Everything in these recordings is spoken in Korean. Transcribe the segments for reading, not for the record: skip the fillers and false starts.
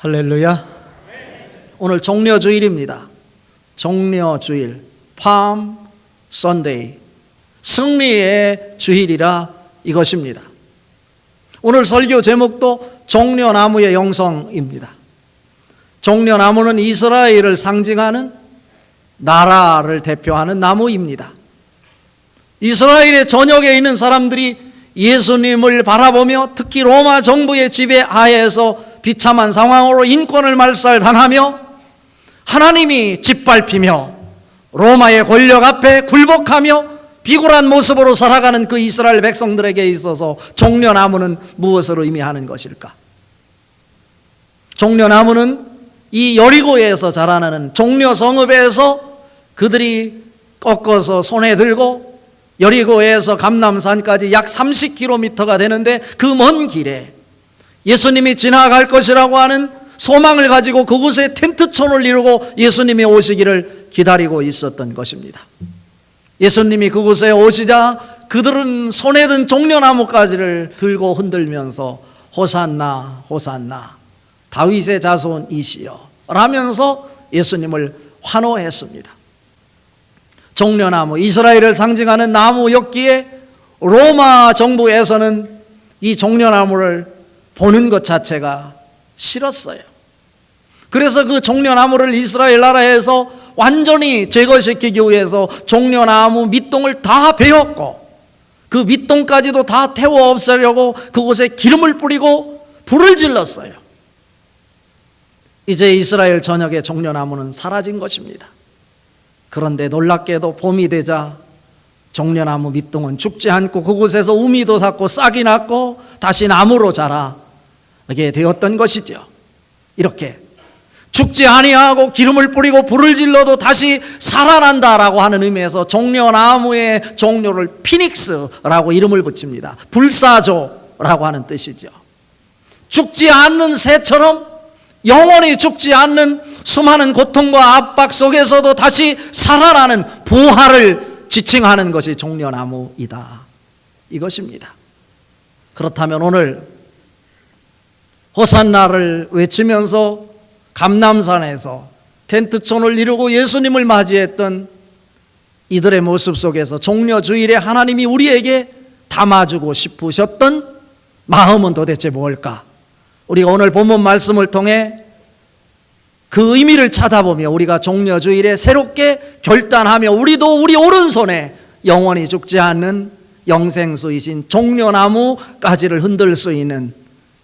할렐루야. 오늘 종려주일입니다. 종려주일, 팜 선데이, 승리의 주일이라 이것입니다. 오늘 설교 제목도 종려나무의 영성입니다. 종려나무는 이스라엘을 상징하는 나라를 대표하는 나무입니다. 이스라엘의 전역에 있는 사람들이 예수님을 바라보며 특히 로마 정부의 지배 하에서 비참한 상황으로 인권을 말살당하며 하나님이 짓밟히며 로마의 권력 앞에 굴복하며 비굴한 모습으로 살아가는 그 이스라엘 백성들에게 있어서 종려나무는 무엇을 의미하는 것일까? 종려나무는 이 여리고에서 자라나는 종려 성읍에서 그들이 꺾어서 손에 들고 여리고에서 감람산까지 약 30km가 되는데 그 먼 길에 예수님이 지나갈 것이라고 하는 소망을 가지고 그곳에 텐트촌을 이루고 예수님이 오시기를 기다리고 있었던 것입니다. 예수님이 그곳에 오시자 그들은 손에 든 종려나무가지를 들고 흔들면서 호산나 호산나 다윗의 자손이시여 라면서 예수님을 환호했습니다. 종려나무, 이스라엘을 상징하는 나무였기에 로마 정부에서는 이 종려나무를 보는 것 자체가 싫었어요. 그래서 그 종려나무를 이스라엘 나라에서 완전히 제거시키기 위해서 종려나무 밑동을 다 베었고 그 밑동까지도 다 태워 없애려고 그곳에 기름을 뿌리고 불을 질렀어요. 이제 이스라엘 전역의 종려나무는 사라진 것입니다. 그런데 놀랍게도 봄이 되자 종려나무 밑동은 죽지 않고 그곳에서 우미도 샀고 싹이 났고 다시 나무로 자라게 되었던 것이죠. 이렇게 죽지 아니하고 기름을 뿌리고 불을 질러도 다시 살아난다라고 하는 의미에서 종려나무의 종려를 피닉스라고 이름을 붙입니다. 불사조라고 하는 뜻이죠. 죽지 않는 새처럼 영원히 죽지 않는 수많은 고통과 압박 속에서도 다시 살아나는 부활을 지칭하는 것이 종려나무이다. 이것입니다. 그렇다면 오늘 호산나를 외치면서 감람산에서 텐트촌을 이루고 예수님을 맞이했던 이들의 모습 속에서 종려주일에 하나님이 우리에게 담아주고 싶으셨던 마음은 도대체 뭘까? 우리가 오늘 본문 말씀을 통해 그 의미를 찾아보며 우리가 종려주일에 새롭게 결단하며 우리도 우리 오른손에 영원히 죽지 않는 영생수이신 종려나무 가지를 흔들 수 있는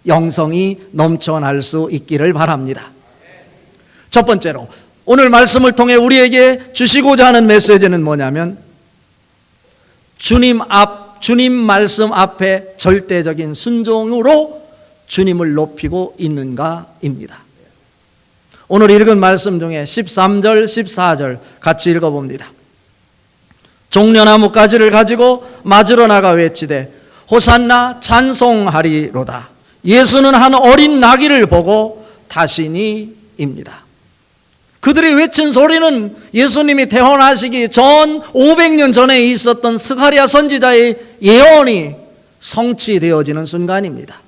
영성이 넘쳐날 수 있기를 바랍니다. 첫 번째로 오늘 말씀을 통해 우리에게 주시고자 하는 메시지는 뭐냐면 주님 말씀 앞에 절대적인 순종으로 주님을 높이고 있는가입니다. 오늘 읽은 말씀 중에 13절, 14절 같이 읽어봅니다. 종려나무 가지를 가지고 맞으러 나가 외치되 호산나 찬송하리로다. 예수는 한 어린 나귀를 보고 타시니입니다. 그들이 외친 소리는 예수님이 태어나시기 전 500년 전에 있었던 스가랴 선지자의 예언이 성취되어지는 순간입니다.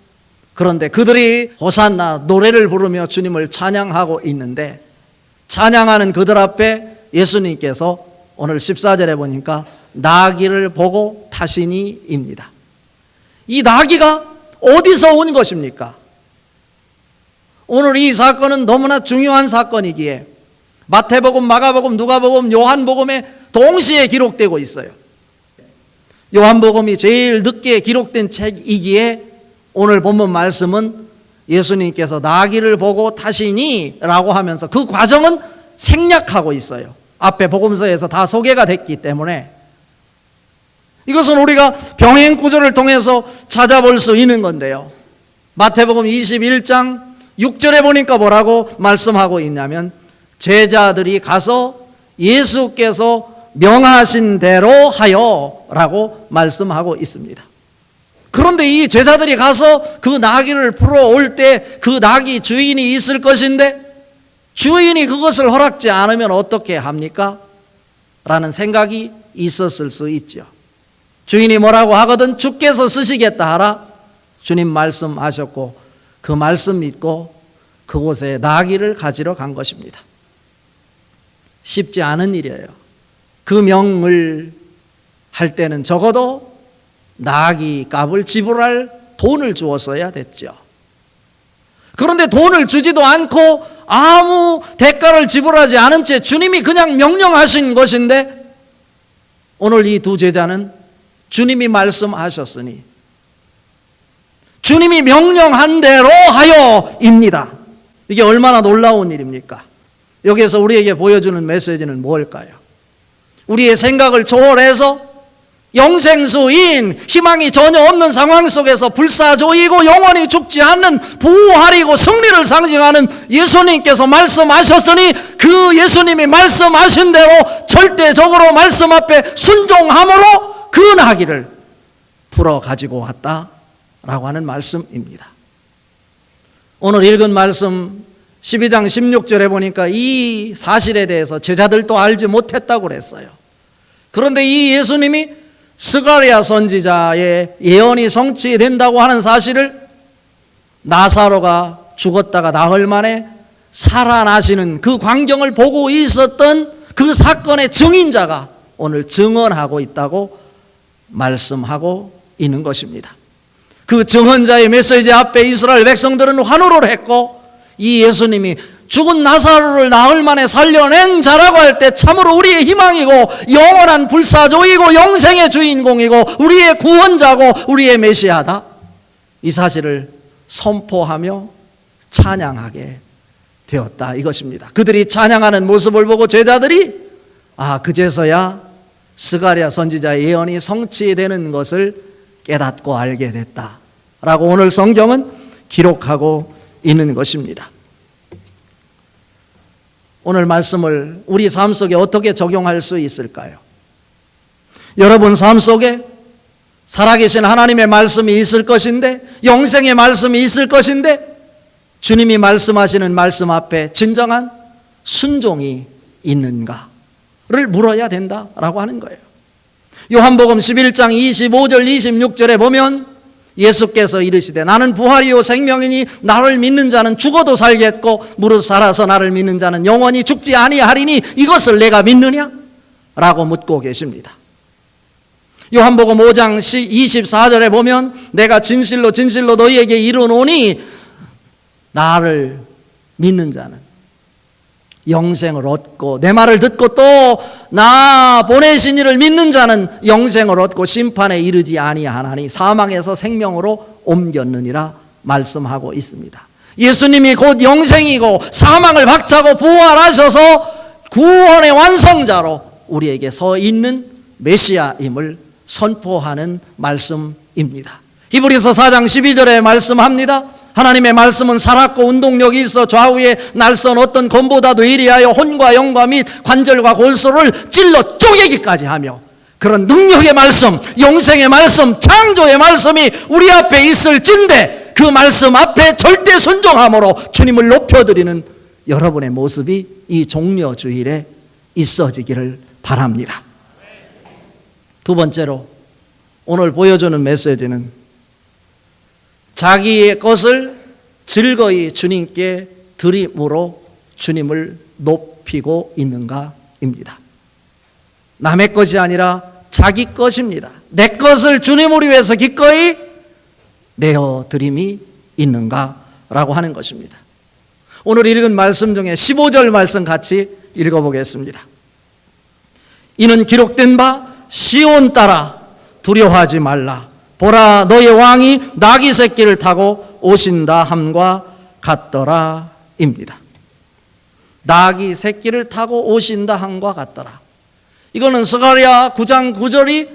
그런데 그들이 호산나 노래를 부르며 주님을 찬양하고 있는데 찬양하는 그들 앞에 예수님께서 오늘 14절에 보니까 나귀를 보고 타시니입니다. 이 나귀가 어디서 온 것입니까? 오늘 이 사건은 너무나 중요한 사건이기에 마태복음, 마가복음, 누가복음, 요한복음에 동시에 기록되고 있어요. 요한복음이 제일 늦게 기록된 책이기에 오늘 본문 말씀은 예수님께서 나귀를 보고 타시니 라고 하면서 그 과정은 생략하고 있어요. 앞에 복음서에서 다 소개가 됐기 때문에 이것은 우리가 병행 구절을 통해서 찾아볼 수 있는 건데요. 마태복음 21장 6절에 보니까 뭐라고 말씀하고 있냐면 제자들이 가서 예수께서 명하신 대로 하여 라고 말씀하고 있습니다. 그런데 이 제자들이 가서 그 나귀를 풀어올 때 그 나귀 주인이 있을 것인데 주인이 그것을 허락지 않으면 어떻게 합니까? 라는 생각이 있었을 수 있죠. 주인이 뭐라고 하거든 주께서 쓰시겠다 하라 주님 말씀하셨고 그 말씀 믿고 그곳에 나귀를 가지러 간 것입니다. 쉽지 않은 일이에요. 그 명을 할 때는 적어도 나귀 값을 지불할 돈을 주었어야 됐죠. 그런데 돈을 주지도 않고 아무 대가를 지불하지 않은 채 주님이 그냥 명령하신 것인데, 오늘 이 두 제자는 주님이 말씀하셨으니 주님이 명령한 대로 하여입니다. 이게 얼마나 놀라운 일입니까? 여기에서 우리에게 보여주는 메시지는 뭘까요? 우리의 생각을 초월해서 영생수인 희망이 전혀 없는 상황 속에서 불사조이고 영원히 죽지 않는 부활이고 승리를 상징하는 예수님께서 말씀하셨으니 그 예수님이 말씀하신 대로 절대적으로 말씀 앞에 순종함으로 그 나귀를 풀어 가지고 왔다라고 하는 말씀입니다. 오늘 읽은 말씀 12장 16절에 보니까 이 사실에 대해서 제자들도 알지 못했다고 그랬어요. 그런데 이 예수님이 스가랴 선지자의 예언이 성취된다고 하는 사실을 나사로가 죽었다가 나흘 만에 살아나시는 그 광경을 보고 있었던 그 사건의 증인자가 오늘 증언하고 있다고 말씀하고 있는 것입니다. 그 증언자의 메시지 앞에 이스라엘 백성들은 환호를 했고, 이 예수님이 죽은 나사로를 나흘 만에 살려낸 자라고 할 때 참으로 우리의 희망이고 영원한 불사조이고 영생의 주인공이고 우리의 구원자고 우리의 메시아다, 이 사실을 선포하며 찬양하게 되었다 이것입니다. 그들이 찬양하는 모습을 보고 제자들이 그제서야 스가랴 선지자의 예언이 성취되는 것을 깨닫고 알게 됐다라고 오늘 성경은 기록하고 있는 것입니다. 오늘 말씀을 우리 삶 속에 어떻게 적용할 수 있을까요? 여러분 삶 속에 살아계신 하나님의 말씀이 있을 것인데, 영생의 말씀이 있을 것인데, 주님이 말씀하시는 말씀 앞에 진정한 순종이 있는가를 물어야 된다라고 하는 거예요. 요한복음 11장 25절 26절에 보면 예수께서 이르시되 나는 부활이요 생명이니 나를 믿는 자는 죽어도 살겠고 무릇 살아서 나를 믿는 자는 영원히 죽지 아니하리니 이것을 내가 믿느냐? 라고 묻고 계십니다. 요한복음 5장 24절에 보면 내가 진실로 진실로 너희에게 이르노니 나를 믿는 자는 영생을 얻고 내 말을 듣고 또 나 보내신 이를 믿는 자는 영생을 얻고 심판에 이르지 아니하나니 사망에서 생명으로 옮겼느니라 말씀하고 있습니다. 예수님이 곧 영생이고 사망을 박차고 부활하셔서 구원의 완성자로 우리에게 서 있는 메시아임을 선포하는 말씀입니다. 히브리서 4장 12절에 말씀합니다. 하나님의 말씀은 살았고 운동력이 있어 좌우에 날선 어떤 검보다도 예리하여 혼과 영과 및 관절과 골수를 찔러 쪼개기까지 하며, 그런 능력의 말씀, 영생의 말씀, 창조의 말씀이 우리 앞에 있을진데 그 말씀 앞에 절대 순종함으로 주님을 높여드리는 여러분의 모습이 이 종려주일에 있어지기를 바랍니다. 두 번째로 오늘 보여주는 메시지는 자기의 것을 즐거이 주님께 드림으로 주님을 높이고 있는가입니다. 남의 것이 아니라 자기 것입니다. 내 것을 주님을 위해서 기꺼이 내어드림이 있는가라고 하는 것입니다. 오늘 읽은 말씀 중에 15절 말씀 같이 읽어보겠습니다. 이는 기록된 바 시온 따라 두려워하지 말라. 보라 너의 왕이 나귀 새끼를 타고 오신다 함과 같더라 입니다. 나귀 새끼를 타고 오신다 함과 같더라. 이거는 스가랴 9장 9절이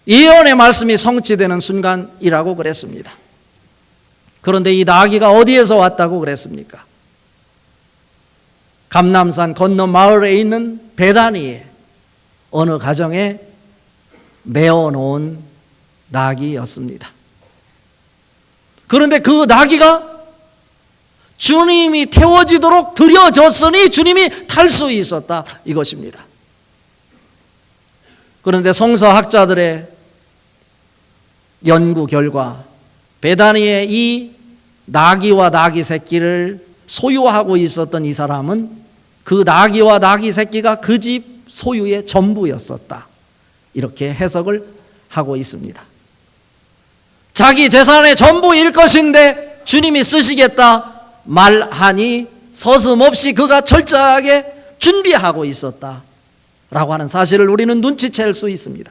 예언의 말씀이 성취되는 순간이라고 그랬습니다. 그런데 이 나귀가 어디에서 왔다고 그랬습니까? 감람산 건너 마을에 있는 베다니의 어느 가정에 메어놓은 나귀였습니다. 그런데 그 나귀가 주님이 태워지도록 들여졌으니 주님이 탈 수 있었다 이것입니다. 그런데 성서학자들의 연구 결과 베다니의 이 나귀와 나귀 새끼를 소유하고 있었던 이 사람은 그 나귀와 나귀 새끼가 그 집 소유의 전부였었다. 이렇게 해석을 하고 있습니다. 자기 재산의 전부일 것인데 주님이 쓰시겠다 말하니 서슴없이 그가 철저하게 준비하고 있었다 라고 하는 사실을 우리는 눈치챌 수 있습니다.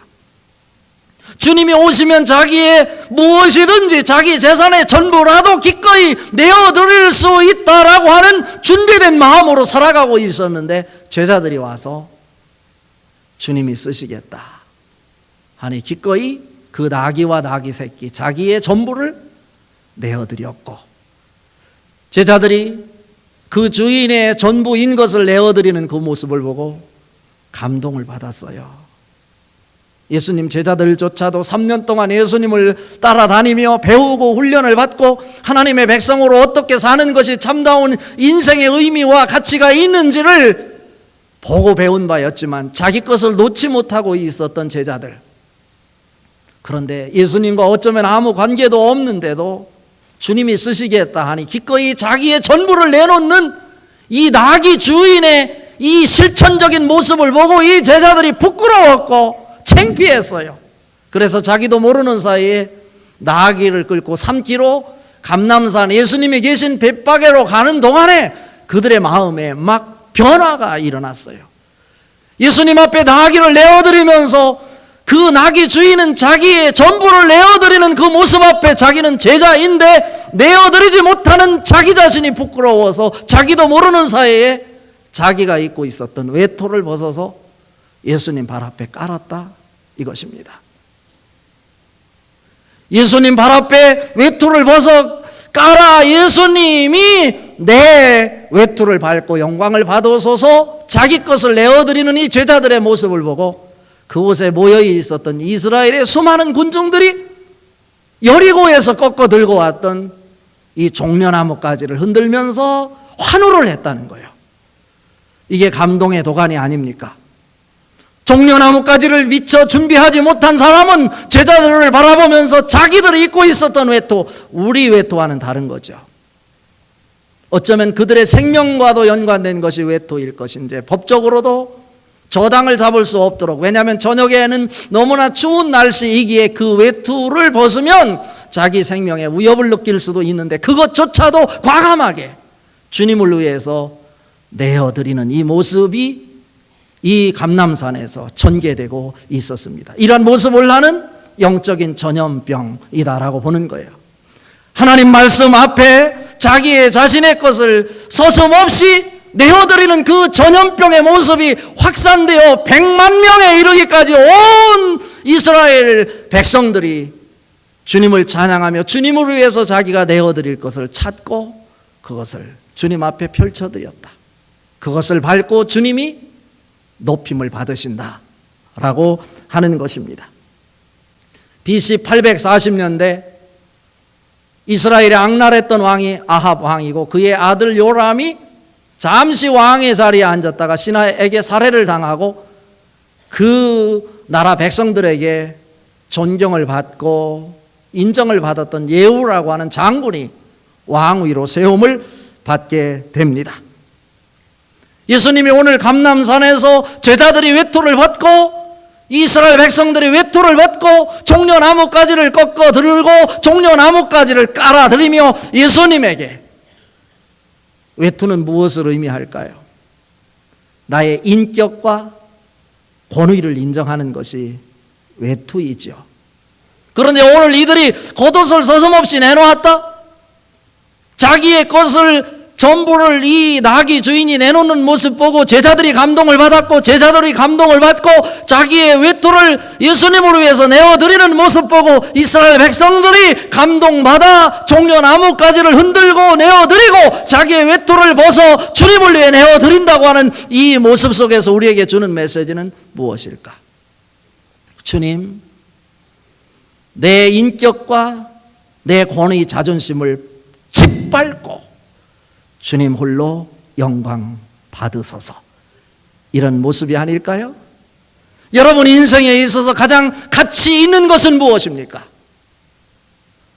주님이 오시면 자기의 무엇이든지 자기 재산의 전부라도 기꺼이 내어드릴 수 있다라고 하는 준비된 마음으로 살아가고 있었는데 제자들이 와서 주님이 쓰시겠다 하니 기꺼이 그 나귀와 나귀 새끼 자기의 전부를 내어드렸고, 제자들이 그 주인의 전부인 것을 내어드리는 그 모습을 보고 감동을 받았어요. 예수님 제자들조차도 3년 동안 예수님을 따라다니며 배우고 훈련을 받고 하나님의 백성으로 어떻게 사는 것이 참다운 인생의 의미와 가치가 있는지를 보고 배운 바였지만 자기 것을 놓지 못하고 있었던 제자들, 그런데 예수님과 어쩌면 아무 관계도 없는데도 주님이 쓰시겠다 하니 기꺼이 자기의 전부를 내놓는 이 나귀 주인의 이 실천적인 모습을 보고 이 제자들이 부끄러웠고 창피했어요. 그래서 자기도 모르는 사이에 나귀를 끌고 3km 감람산 예수님이 계신 벳바게로 가는 동안에 그들의 마음에 막 변화가 일어났어요. 예수님 앞에 나귀를 내어드리면서 그 나귀 주인은 자기의 전부를 내어드리는 그 모습 앞에 자기는 제자인데 내어드리지 못하는 자기 자신이 부끄러워서 자기도 모르는 사이에 자기가 입고 있었던 외토를 벗어서 예수님 발 앞에 깔았다 이것입니다. 예수님 발 앞에 외투를 벗어 깔아 예수님이 내 외투를 밟고 영광을 받으소서 자기 것을 내어드리는 이 제자들의 모습을 보고 그곳에 모여 있었던 이스라엘의 수많은 군중들이 여리고에서 꺾어 들고 왔던 이 종려나무 가지를 흔들면서 환호를 했다는 거예요. 이게 감동의 도가니 아닙니까? 종려나무 가지를 미처 준비하지 못한 사람은 제자들을 바라보면서 자기들이 입고 있었던 외투, 우리 외투와는 다른 거죠. 어쩌면 그들의 생명과도 연관된 것이 외투일 것인데 법적으로도 저당을 잡을 수 없도록, 왜냐하면 저녁에는 너무나 추운 날씨이기에 그 외투를 벗으면 자기 생명에 위협을 느낄 수도 있는데 그것조차도 과감하게 주님을 위해서 내어드리는 이 모습이 이 감람산에서 전개되고 있었습니다. 이러한 모습을 하는 영적인 전염병이다라고 보는 거예요. 하나님 말씀 앞에 자기의 자신의 것을 서슴없이 내어드리는 그 전염병의 모습이 확산되어 100만 명에 이르기까지 온 이스라엘 백성들이 주님을 찬양하며 주님을 위해서 자기가 내어드릴 것을 찾고 그것을 주님 앞에 펼쳐드렸다. 그것을 밟고 주님이 높임을 받으신다라고 하는 것입니다. BC 840년대 이스라엘에 악랄했던 왕이 아합 왕이고 그의 아들 요람이 잠시 왕의 자리에 앉았다가 신하에게 살해를 당하고 그 나라 백성들에게 존경을 받고 인정을 받았던 예후라고 하는 장군이 왕위로 세움을 받게 됩니다. 예수님이 오늘 감람산에서 제자들이 외투를 벗고 이스라엘 백성들이 외투를 벗고 종려나무가지를 꺾어 들고 종려나무가지를 깔아드리며 예수님에게, 외투는 무엇을 의미할까요? 나의 인격과 권위를 인정하는 것이 외투이죠. 그런데 오늘 이들이 겉옷을 서슴없이 내놓았다? 자기의 것을 전부를 이 나귀 주인이 내놓는 모습 보고 제자들이 감동을 받았고 제자들이 감동을 받고 자기의 외투를 예수님을 위해서 내어드리는 모습 보고 이스라엘 백성들이 감동받아 종려나무가지를 흔들고 내어드리고 자기의 외투를 벗어 주님을 위해 내어드린다고 하는 이 모습 속에서 우리에게 주는 메시지는 무엇일까? 주님, 내 인격과 내 권위 자존심을 짓밟고 주님 홀로 영광 받으소서, 이런 모습이 아닐까요? 여러분 인생에 있어서 가장 가치 있는 것은 무엇입니까?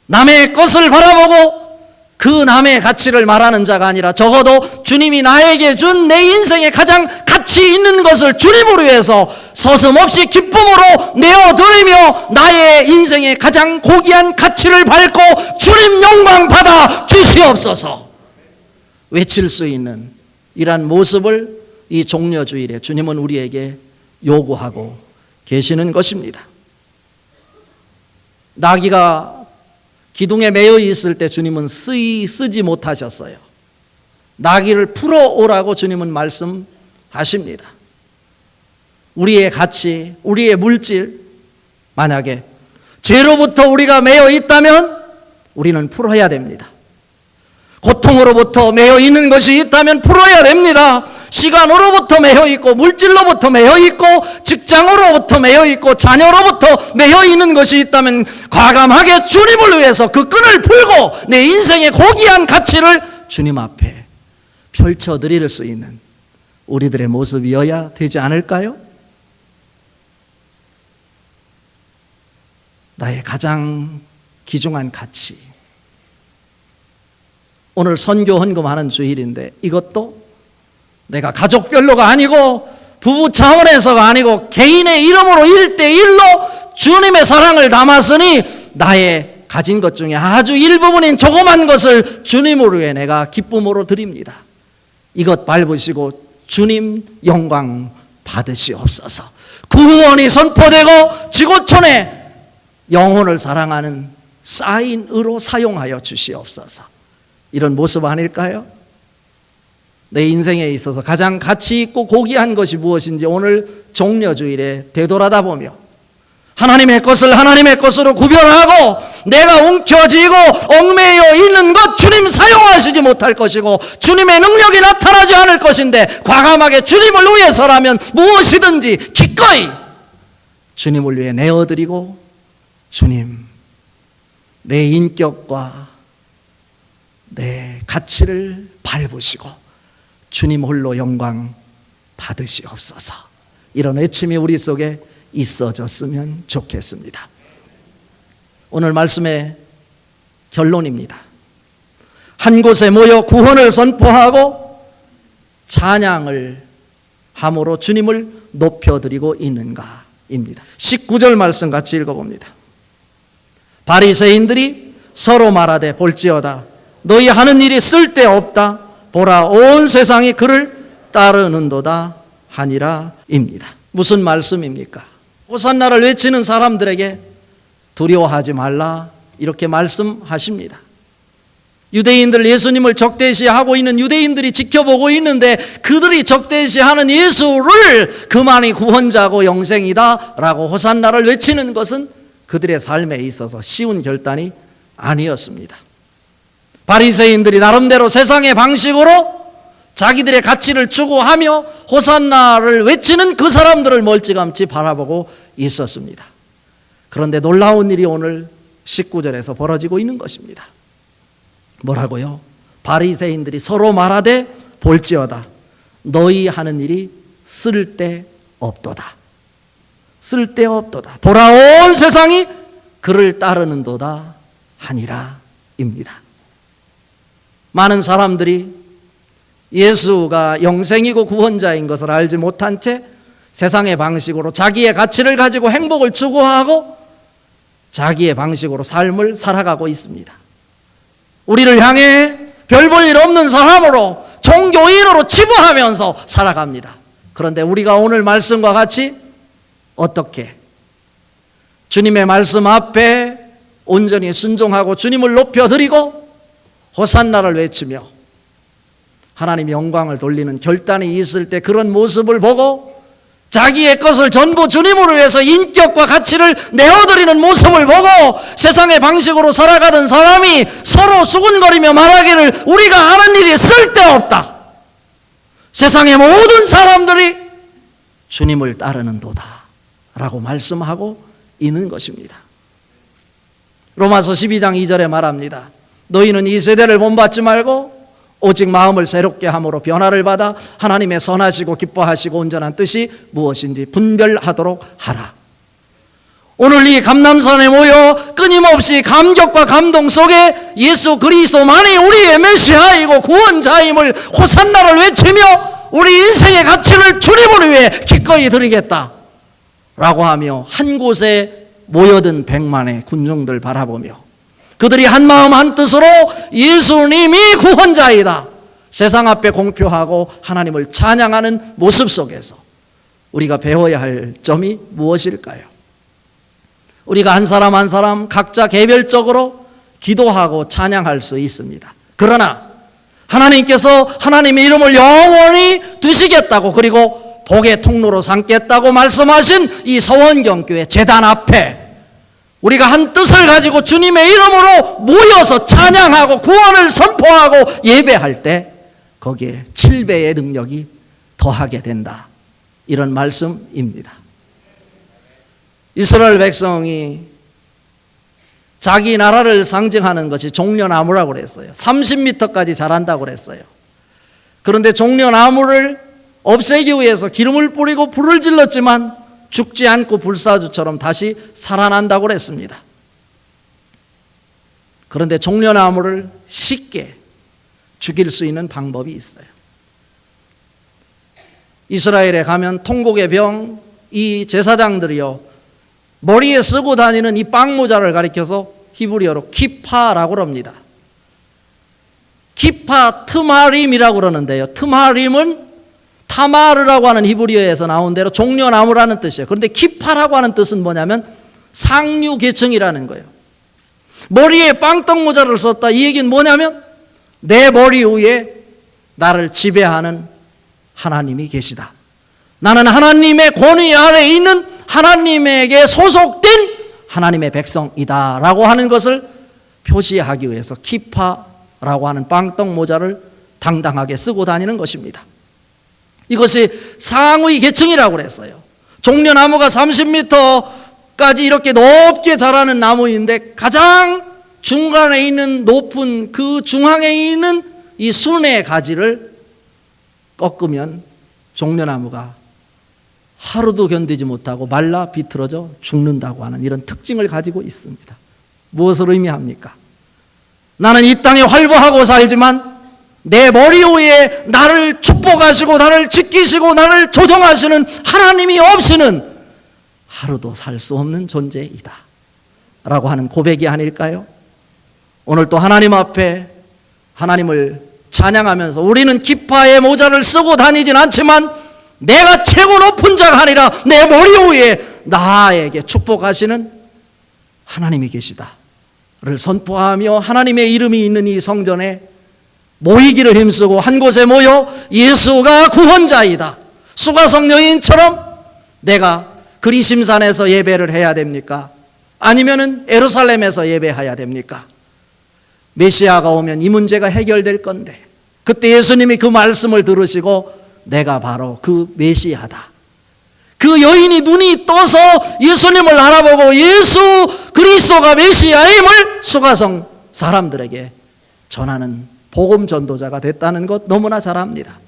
남의 것을 바라보고 그 남의 가치를 말하는 자가 아니라 적어도 주님이 나에게 준 내 인생에 가장 가치 있는 것을 주님으로 위해서 서슴없이 기쁨으로 내어드리며 나의 인생의 가장 고귀한 가치를 밟고 주님 영광 받아 주시옵소서 외칠 수 있는 이러한 모습을 이 종려주일에 주님은 우리에게 요구하고 계시는 것입니다. 나귀가 기둥에 매여 있을 때 주님은 쓰지 못하셨어요. 나귀를 풀어오라고 주님은 말씀하십니다. 우리의 가치, 우리의 물질, 만약에 죄로부터 우리가 매여 있다면 우리는 풀어야 됩니다. 고통으로부터 매여 있는 것이 있다면 풀어야 됩니다. 시간으로부터 매여 있고 물질로부터 매여 있고 직장으로부터 매여 있고 자녀로부터 매여 있는 것이 있다면 과감하게 주님을 위해서 그 끈을 풀고 내 인생의 고귀한 가치를 주님 앞에 펼쳐드릴 수 있는 우리들의 모습이어야 되지 않을까요? 나의 가장 귀중한 가치. 오늘 선교 헌금하는 주일인데 이것도 내가 가족별로가 아니고 부부 차원에서가 아니고 개인의 이름으로 1대1로 주님의 사랑을 담았으니 나의 가진 것 중에 아주 일부분인 조그만 것을 주님으로 위해 내가 기쁨으로 드립니다. 이것 밟으시고 주님 영광 받으시옵소서. 구원이 선포되고 지구촌에 영혼을 사랑하는 사인으로 사용하여 주시옵소서. 이런 모습 아닐까요? 내 인생에 있어서 가장 가치 있고 고귀한 것이 무엇인지 오늘 종려주일에 되돌아다 보며 하나님의 것을 하나님의 것으로 구별하고 내가 움켜쥐고 얽매여 있는 것 주님 사용하시지 못할 것이고 주님의 능력이 나타나지 않을 것인데 과감하게 주님을 위해서라면 무엇이든지 기꺼이 주님을 위해 내어드리고 주님 내 인격과 내 가치를 밟으시고 주님 홀로 영광 받으시옵소서. 이런 외침이 우리 속에 있어졌으면 좋겠습니다. 오늘 말씀의 결론입니다. 한 곳에 모여 구원을 선포하고 찬양을 함으로 주님을 높여드리고 있는가입니다. 19절 말씀 같이 읽어봅니다. 바리새인들이 서로 말하되 볼지어다 너희 하는 일이 쓸데없다 보라 온 세상이 그를 따르는도다 하니라입니다. 무슨 말씀입니까? 호산나를 외치는 사람들에게 두려워하지 말라 이렇게 말씀하십니다. 유대인들 예수님을 적대시하고 있는 유대인들이 지켜보고 있는데 그들이 적대시하는 예수를 그만이 구원자고 영생이다 라고 호산나를 외치는 것은 그들의 삶에 있어서 쉬운 결단이 아니었습니다. 바리새인들이 나름대로 세상의 방식으로 자기들의 가치를 추구하며 호산나를 외치는 그 사람들을 멀찌감치 바라보고 있었습니다. 그런데 놀라운 일이 오늘 19절에서 벌어지고 있는 것입니다. 뭐라고요? 바리새인들이 서로 말하되 볼지어다 너희 하는 일이 쓸데없도다. 쓸데없도다. 보라 온 세상이 그를 따르는도다 하니라입니다. 많은 사람들이 예수가 영생이고 구원자인 것을 알지 못한 채 세상의 방식으로 자기의 가치를 가지고 행복을 추구하고 자기의 방식으로 삶을 살아가고 있습니다. 우리를 향해 별 볼 일 없는 사람으로 종교인으로 치부하면서 살아갑니다. 그런데 우리가 오늘 말씀과 같이 어떻게 주님의 말씀 앞에 온전히 순종하고 주님을 높여드리고 호산나를 외치며 하나님 영광을 돌리는 결단이 있을 때 그런 모습을 보고 자기의 것을 전부 주님으로 위해서 인격과 가치를 내어드리는 모습을 보고 세상의 방식으로 살아가던 사람이 서로 수군거리며 말하기를 우리가 하는 일이 쓸데없다. 세상의 모든 사람들이 주님을 따르는도다 라고 말씀하고 있는 것입니다. 로마서 12장 2절에 말합니다. 너희는 이 세대를 본받지 말고 오직 마음을 새롭게 함으로 변화를 받아 하나님의 선하시고 기뻐하시고 온전한 뜻이 무엇인지 분별하도록 하라. 오늘 이 감람산에 모여 끊임없이 감격과 감동 속에 예수 그리스도만이 우리의 메시아이고 구원자임을 호산나를 외치며 우리 인생의 가치를 주님을 위해 기꺼이 드리겠다 라고 하며 한 곳에 모여든 100만의 군중들 바라보며 그들이 한마음 한뜻으로 예수님이 구원자이다 세상 앞에 공표하고 하나님을 찬양하는 모습 속에서 우리가 배워야 할 점이 무엇일까요? 우리가 한 사람 한 사람 각자 개별적으로 기도하고 찬양할 수 있습니다. 그러나 하나님께서 하나님의 이름을 영원히 두시겠다고 그리고 복의 통로로 삼겠다고 말씀하신 이 서원경교회 제단 앞에 우리가 한 뜻을 가지고 주님의 이름으로 모여서 찬양하고 구원을 선포하고 예배할 때 거기에 7배의 능력이 더하게 된다. 이런 말씀입니다. 이스라엘 백성이 자기 나라를 상징하는 것이 종려나무라고 그랬어요. 30m까지 자란다고 그랬어요. 그런데 종려나무를 없애기 위해서 기름을 뿌리고 불을 질렀지만 죽지 않고 불사조처럼 다시 살아난다고 그랬습니다. 그런데 종려나무를 쉽게 죽일 수 있는 방법이 있어요. 이스라엘에 가면 통곡의 병, 이 제사장들이요 머리에 쓰고 다니는 이 빵모자를 가리켜서 히브리어로 키파라고 합니다. 키파 트마림이라고 그러는데요. 트마림은 타마르라고 하는 히브리어에서 나온 대로 종려나무라는 뜻이에요. 그런데 키파라고 하는 뜻은 뭐냐면 상류계층이라는 거예요. 머리에 빵떡모자를 썼다. 이 얘기는 뭐냐면 내 머리 위에 나를 지배하는 하나님이 계시다. 나는 하나님의 권위 아래에 있는 하나님에게 소속된 하나님의 백성이다 라고 하는 것을 표시하기 위해서 키파라고 하는 빵떡 모자를 당당하게 쓰고 다니는 것입니다. 이것이 상위 계층이라고 그랬어요. 종려나무가 30m까지 이렇게 높게 자라는 나무인데 가장 중간에 있는 높은 그 중앙에 있는 이 순의 가지를 꺾으면 종려나무가 하루도 견디지 못하고 말라 비틀어져 죽는다고 하는 이런 특징을 가지고 있습니다. 무엇을 의미합니까? 나는 이 땅에 활보하고 살지만 내 머리 위에 나를 축복하시고 나를 지키시고 나를 조정하시는 하나님이 없이는 하루도 살 수 없는 존재이다 라고 하는 고백이 아닐까요? 오늘 또 하나님 앞에 하나님을 찬양하면서 우리는 기파의 모자를 쓰고 다니진 않지만 내가 최고 높은 자가 아니라 내 머리 위에 나에게 축복하시는 하나님이 계시다를 선포하며 하나님의 이름이 있는 이 성전에 모이기를 힘쓰고 한 곳에 모여 예수가 구원자이다. 수가성 여인처럼 내가 그리심산에서 예배를 해야 됩니까? 아니면은 예루살렘에서 예배해야 됩니까? 메시아가 오면 이 문제가 해결될 건데 그때 예수님이 그 말씀을 들으시고 내가 바로 그 메시아다. 그 여인이 눈이 떠서 예수님을 알아보고 예수 그리스도가 메시아임을 수가성 사람들에게 전하는 복음 전도자가 됐다는 것 너무나 잘 압니다.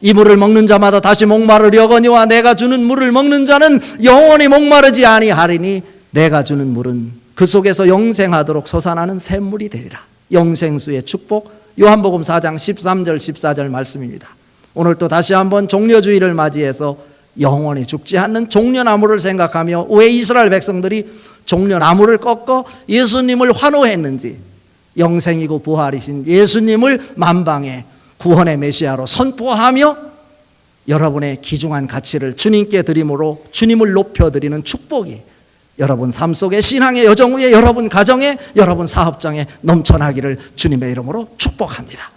이 물을 먹는 자마다 다시 목마르려거니와 내가 주는 물을 먹는 자는 영원히 목마르지 아니하리니 내가 주는 물은 그 속에서 영생하도록 솟아나는 샘물이 되리라. 영생수의 축복, 요한복음 4장 13절 14절 말씀입니다. 오늘 또 다시 한번 종려주의를 맞이해서 영원히 죽지 않는 종려나무를 생각하며 왜 이스라엘 백성들이 종려나무를 꺾어 예수님을 환호했는지 영생이고 부활이신 예수님을 만방의 구원의 메시아로 선포하며 여러분의 귀중한 가치를 주님께 드림으로 주님을 높여드리는 축복이 여러분 삶 속의 신앙의 여정 위에 여러분 가정에 여러분 사업장에 넘쳐나기를 주님의 이름으로 축복합니다.